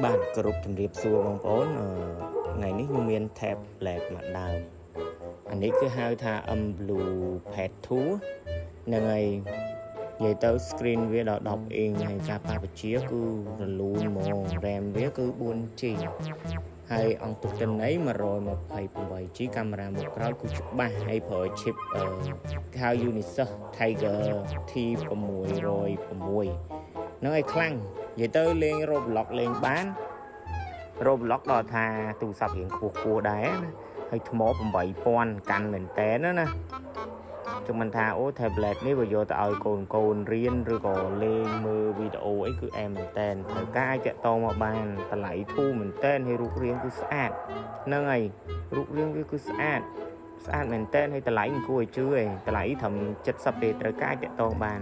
Bạn groupជំរាបសួរបងប្អូនថ្ងៃនេះខ្ញុំមាន tablet មួយដើមអានេះគឺហៅថា Blue Pad 2នឹងហើយនិយាយទៅ screen វាដល់10 inch ហើយការប៉ះបជាគឺរលូនហ្មង RAM វាគឺ 4G ហើយអង្គទុកទិន្នន័យ 128G កាមេរ៉ាមុខក្រោយគឺច្បាស់ហើយប្រើ chip ហៅ Unisoc Tiger T606 នឹងឲ្យខ្លាំងនិយាយទៅលេង Roblox លេងបាន Roblox ដល់ថាទូរស័ព្ទរៀងខ្ពស់ដែរណាហើយថ្ម 8000 កាន់មែនតើណាជំមិនថាអូ tablet នេះបើយកទៅឲ្យកូនរៀនឬក៏លេងមើលវីដេអូអីគឺអែមមែនតើត្រូវការអាចតតមកបានតម្លៃធូរមែនតើហើយរូបរាងគឺស្អាតហ្នឹងហើយរូបរាងវាគឺស្អាតមែនតើហើយតម្លៃមិនគួរឲ្យជឿទេតម្លៃត្រឹម70ទេត្រូវការអាចតតបាន